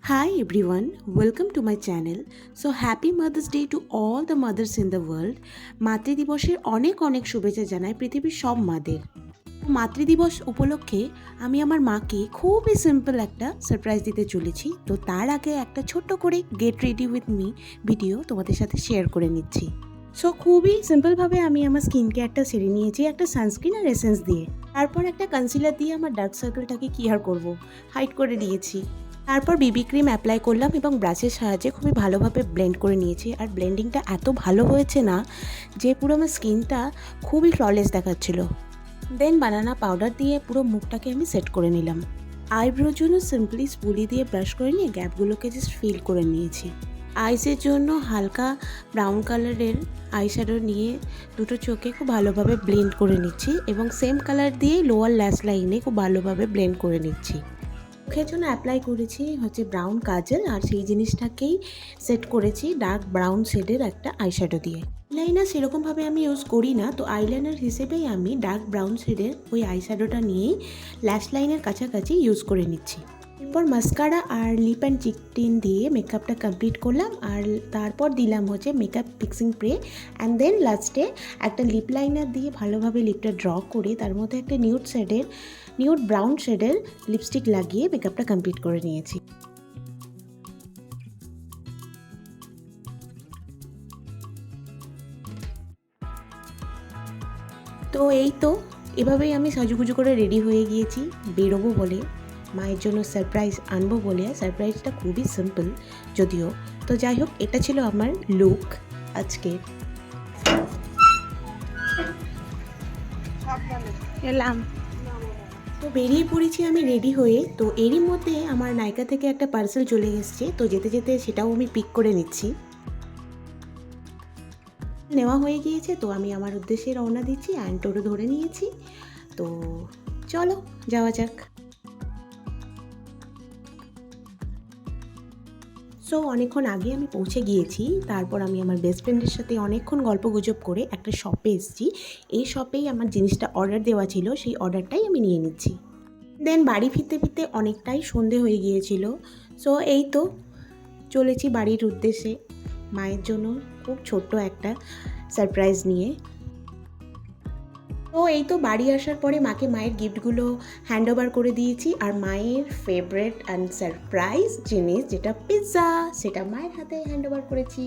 Hi everyone, welcome to my channel. So happy Mother's Day to all the mothers in the world. মাতৃদিবসের অনেক অনেক শুভেচ্ছা জানাই পৃথিবীর সব মাদের। মাতৃদিবস উপলক্ষে আমি আমার মাকে খুবই সিম্পল একটা সারপ্রাইজ দিতে চলেছি। তো তার আগে একটা ছোট্ট করে get ready with me video তোমাদের সাথে শেয়ার করে নিচ্ছি। সো খুবই সিম্পলভাবে আমি আমার স্কিন কেয়ারটা সেরে নিয়েছি একটা সানস্ক্রিন আর এসেন্স দিয়ে। তারপর একটা কনসিলার দিয়ে আমার ডার্ক সার্কেলটাকে কি আর করবো, হাইড করে দিয়েছি। তারপর বিবি ক্রিম অ্যাপ্লাই করলাম এবং ব্রাশের সাহায্যে খুবই ভালোভাবে ব্লেন্ড করে নিয়েছি। আর ব্লেন্ডিংটা এত ভালো হয়েছে না যে পুরো আমার স্কিনটা খুবই ফ্ললেস দেখাচ্ছিল। দেন বানানা পাউডার দিয়ে পুরো মুখটাকে আমি সেট করে নিলাম। আইব্রোর জন্য সিম্পলি স্পুলি দিয়ে ব্রাশ করে নিয়ে গ্যাপগুলোকে জাস্ট ফিল করে নিয়েছি। আইসের জন্য হালকা ব্রাউন কালারের আইশ্যাডো নিয়ে দুটো চোখে খুব ভালোভাবে ব্লেন্ড করে নিচ্ছি এবং সেম কালার দিয়ে লোয়ার ল্যাশ লাইনে খুব ভালোভাবে ব্লেন্ড করে নিচ্ছি। মুখের জন্য অ্যাপ্লাই করেছি হচ্ছে ব্রাউন কাজল, আর সেই জিনিসটাকেই সেট করেছি ডার্ক ব্রাউন শেডের একটা আইশ্যাডো দিয়ে। আইলাইনার সেরকমভাবে আমি ইউজ করি না, তো আইলাইনার হিসেবেই আমি ডার্ক ব্রাউন শেডের ওই আইশ্যাডোটা নিয়েই ল্যাশ লাইনের কাছাকাছি ইউজ করে নিচ্ছি। এরপর মাস্কারা আর লিপ অ্যান্ড চিক টিন দিয়ে মেকআপটা কমপ্লিট করলাম, আর তারপর দিলাম হচ্ছে makeup fixing spray and then লাস্টে একটা লিপ লাইনার দিয়ে ভালোভাবে লিপটা ড্র করে তার মধ্যে একটা নিউড ব্রাউন শেডের লিপস্টিক লাগিয়ে মেকআপটা কমপ্লিট করে নিয়েছি। তো এই তো এভাবেই আমি সাজুগুজু করে রেডি হয়ে গিয়েছি বেরোবো বলে, মায়ের জন্য সারপ্রাইজ আনবো বলে। সারপ্রাইজটা খুবই সিম্পল যদিও। তো যাই হোক, এটা ছিল আমার লুক আজকে। এলাম তো বেরিয়ে পড়েছি আমি রেডি হয়ে। তো এরই মধ্যে আমার নাইকা থেকে একটা পার্সেল চলে এসছে, তো যেতে যেতে সেটাও আমি পিক করে নিচ্ছি। নেওয়া হয়ে গিয়েছে, তো আমি আমার উদ্দেশ্যে রওনা দিচ্ছি। টোটো ধরে নিয়েছি, তো চলো যাওয়া যাক। সো অনেকক্ষণ আগে আমি পৌঁছে গিয়েছি। তারপর আমি আমার বেস্ট ফ্রেন্ডের সাথে অনেকক্ষণ গল্পগুজব করে একটা শপে এসেছি। এই শপেই আমার জিনিসটা অর্ডার দেওয়া ছিল, সেই অর্ডারটাই আমি নিয়ে নিচ্ছি। দেন বাড়ি ফিরতে ফিরতে অনেকটাই সন্ধে হয়ে গিয়েছিল। সো এই তো চলেছি বাড়ির উদ্দেশ্যে মায়ের জন্য খুব ছোট্ট একটা সারপ্রাইজ নিয়ে। তো এই তো বাড়ি আসার পরে মাকে মায়ের গিফটগুলো হ্যান্ড ওভার করে দিয়েছি, আর মায়ের ফেভারেট অ্যান্ড সারপ্রাইজ জিনিস যেটা পিৎজা, সেটা মায়ের হাতে হ্যান্ড ওভার করেছি।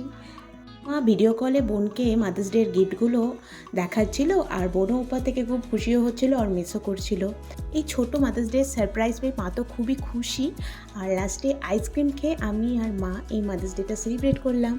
মা ভিডিও কলে বোনকে মাদার্স ডের গিফটগুলো দেখাচ্ছিল, আর বোনও উপর থেকে খুব খুশিও হচ্ছিল আর মিসও করছিল। এই ছোট মাদার্স ডের সারপ্রাইজ পেয়ে মা তো খুবই খুশি। আর লাস্টে আইসক্রিম খেয়ে আমি আর মা এই মাদার্স ডেটা সেলিব্রেট করলাম।